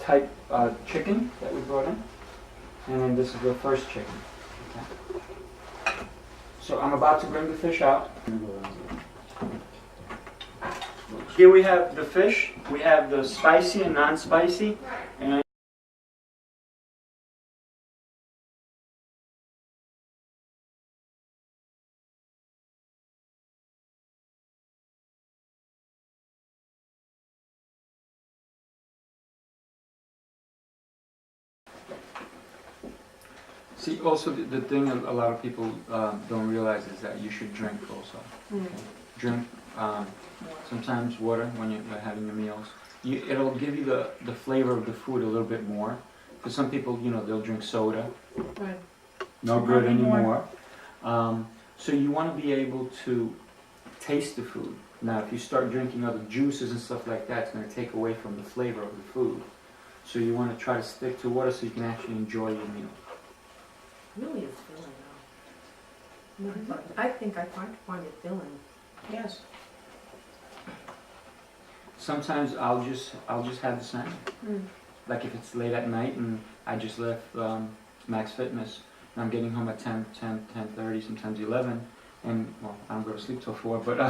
type chicken that we brought in, and then this is the first chicken. Okay. So I'm about to bring the fish out. Here we have the fish. We have the spicy and non-spicy, and see, also the thing a lot of people don't realize is that you should drink also. Okay? Drink sometimes water when you're having your meals. It'll give you the flavor of the food a little bit more. For some people, they'll drink soda. Right. No good anymore. So you want to be able to taste the food. Now, if you start drinking other juices and stuff like that, it's going to take away from the flavor of the food. So you want to try to stick to water so you can actually enjoy your meal. Really is filling though. I think I find it filling. Yes. Sometimes I'll just have the salmon. Like if it's late at night and I just left Max Fitness and I'm getting home at 10:30, sometimes 11, and well, I don't go to sleep till 4, but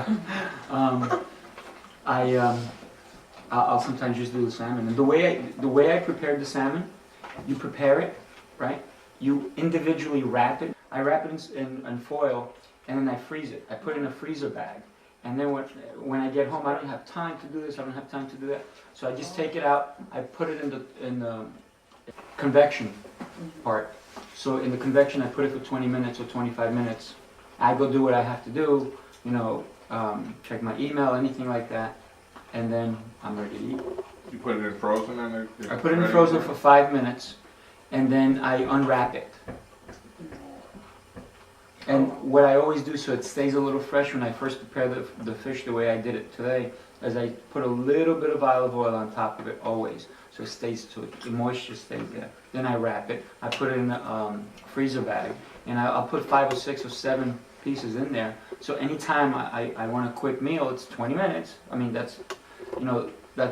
I'll sometimes just do the salmon. And the way I prepared the salmon, you prepare it, right? You individually wrap it. I wrap it in foil, and then I freeze it. I put it in a freezer bag. And then when I get home, I don't have time to do this, I don't have time to do that. So I just take it out, I put it in the convection part. So in the convection, I put it for 20 minutes or 25 minutes. I go do what I have to do, check my email, anything like that, and then I'm ready to eat. You put it in frozen and I put it in frozen for 5 minutes, and then I unwrap it. And what I always do so it stays a little fresh when I first prepare the fish the way I did it today, is I put a little bit of olive oil on top of it always, so it stays, so the moisture stays there. Then I wrap it, I put it in a freezer bag, and I'll put 5 or 6 or 7 pieces in there. So anytime I want a quick meal, it's 20 minutes. I mean, that's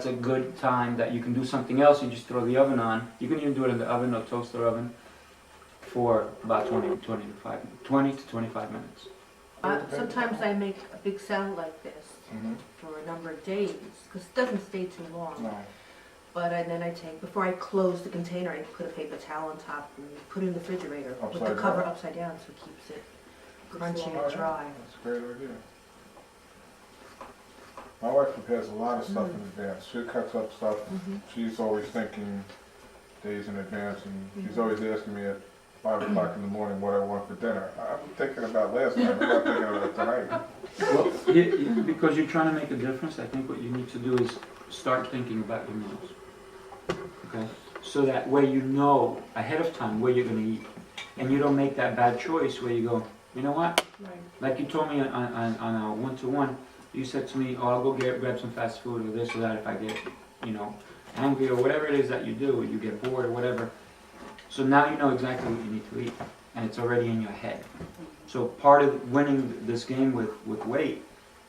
a good time that you can do something else. You just throw the oven on. You can even do it in the oven or toaster oven for about 20 to 25 minutes. Sometimes I make a big salad like this for a number of days because it doesn't stay too long. No. But then I take, before I close the container, I put a paper towel on top and put it in the refrigerator with the cover upside down so it keeps it crunchy and dry. That's a great idea. My wife prepares a lot of stuff in advance. She cuts up stuff. She's always thinking days in advance, and she's always asking me at 5 o'clock in the morning what I want for dinner. I'm thinking about last night. I'm not thinking about tonight. Well, because you're trying to make a difference, I think what you need to do is start thinking about your meals. Okay? So that way you know ahead of time where you're going to eat. And you don't make that bad choice where you go, you know what? Right. Like you told me on a one-to-one, you said to me, oh, I'll go grab some fast food or this or that if I get, angry or whatever it is that you do, or you get bored or whatever. So now you know exactly what you need to eat, and it's already in your head. So part of winning this game with weight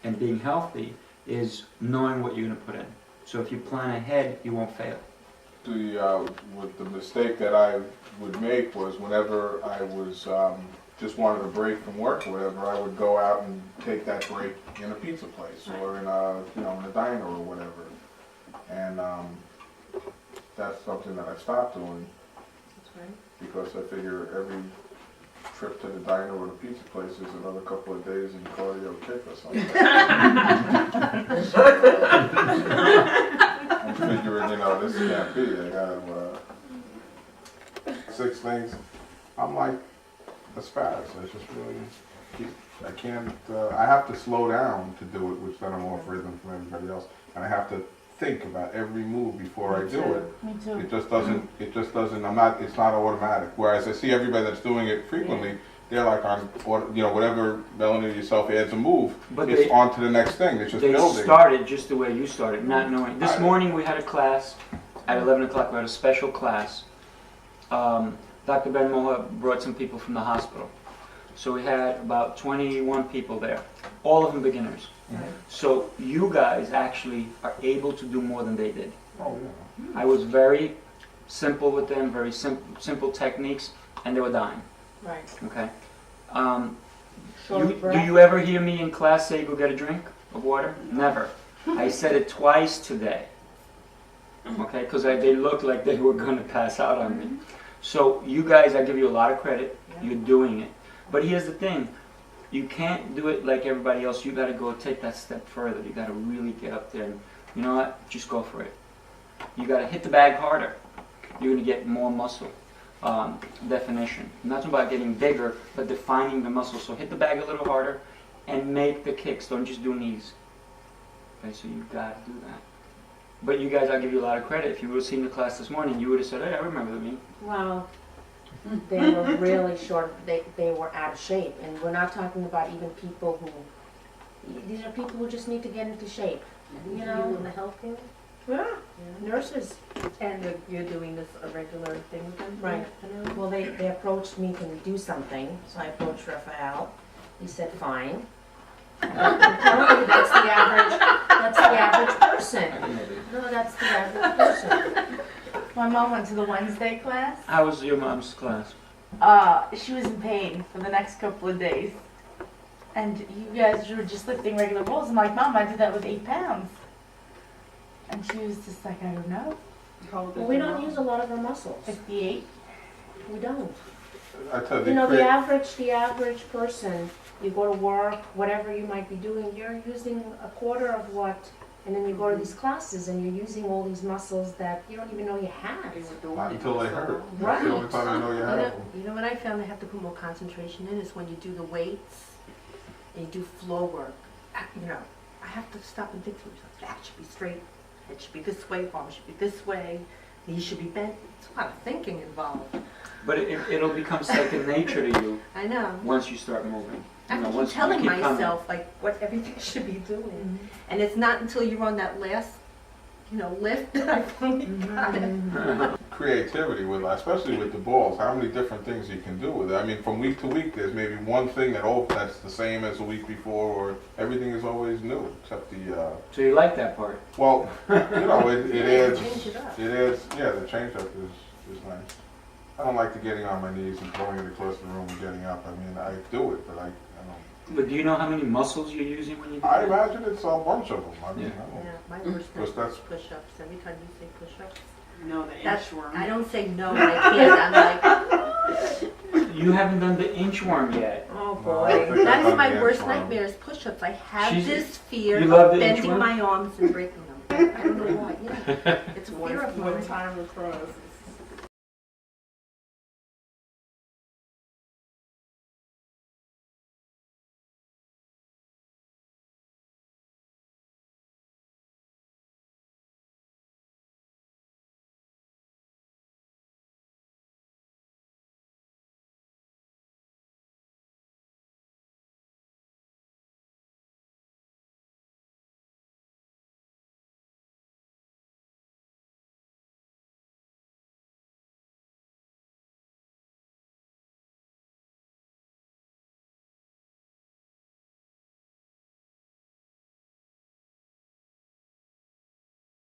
and being healthy is knowing what you're going to put in. So if you plan ahead, you won't fail. With the mistake that I would make was whenever I was just wanted a break from work or whatever, I would go out and take that break in a pizza place or in a in a diner or whatever. And that's something that I stopped doing. Right. Because I figure every trip to the diner or the pizza place is another couple of days in cardio kick or something. I'm figuring, this can't be. I got 6 things. I'm like asparagus. I just really I can't. I have to slow down to do it, which then I'm off rhythm from everybody else, and I have to think about every move before I do it. Me too. It just doesn't, it's not automatic. Whereas I see everybody that's doing it frequently, they're like on, whatever Melanie yourself adds a move, But it's on to the next thing. It's just They building. started just the way you started, not knowing. This morning we had a class at 11 o'clock. We had a special class. Dr. Ben-Moha brought some people from the hospital. So we had about 21 people there, all of them beginners. So you guys actually are able to do more than they did. Oh, yeah. I was very simple with them, very simple techniques, and they were dying. Right. Okay. Short Do breath. you ever hear me in class say, "Go get a drink of water"? Never. I said it twice today. Okay, because they looked like they were going to pass out on me. So you guys, I give you a lot of credit. Yeah. You're doing it. But here's the thing. You can't do it like everybody else. You got to go take that step further. You got to really get up there and, you know what? Just go for it. You got to hit the bag harder. You're going to get more muscle definition. Not about getting bigger, but defining the muscle. So hit the bag a little harder and make the kicks. Don't just do knees. Okay, so you got to do that. But you guys, I'll give you a lot of credit. If you would have seen the class this morning, you would have said, "Hey, I remember me." Well, they were really short, they were out of shape, and we're not talking about even people who, these are people who just need to get into shape, you know? in the healthcare? Yeah, nurses. And you're doing this a regular thing with them? Right. Well, they approached me, can we do something? So I approached Raphael, he said, fine. I'm telling you, that's the average person. No, that's the average person. My mom went to the Wednesday class. How was your mom's class? She was in pain for the next couple of days. And you guys were just lifting regular rolls. I'm like, Mom, I did that with 8 pounds. And she was just like, I don't know. Well, we don't use a lot of our muscles. 58. We don't. I tell you, You know, the average person, you go to work, whatever you might be doing, you're using a quarter of what, and then you go to these classes and you're using all these muscles that you don't even know you have. not until they hurt. That's Right. the only time I know you have them. You know what I found I have to put more concentration in is when you do the weights and you do floor work. You know, I have to stop and think to myself, that should be straight, head should be this way, arm should be this way, knees should be bent. It's a lot of thinking involved. But it'll become second nature to you I know. once you start moving. I You know, keep once you telling keep coming. myself like what everything should be doing. And it's not until you're on that last, lift that I finally got it. Creativity with, especially with the balls, how many different things you can do with it. I mean, from week to week, there's maybe one thing that's the same as the week before, or everything is always new, except the, So you like that part? well, it adds, Change it up. the change up is nice. I don't like the getting on my knees and throwing it across the room and getting up. I mean, I do it, but I don't. But do you know how many muscles you're using when you do I that? imagine it's a bunch of them. I mean, Yeah. I don't. Yeah, my worst Because is that's, push-ups. Every time you say push-ups, No, the that's inchworm. I don't say no, I can't. I'm like, You haven't done the inchworm yet. oh No, I don't boy, think I've that's done my the worst inchworm. nightmare is push-ups. I have She's- this fear you love of the bending inchworm? my arms and breaking them. I don't know why. Yeah, it's a fear of One mine. time across,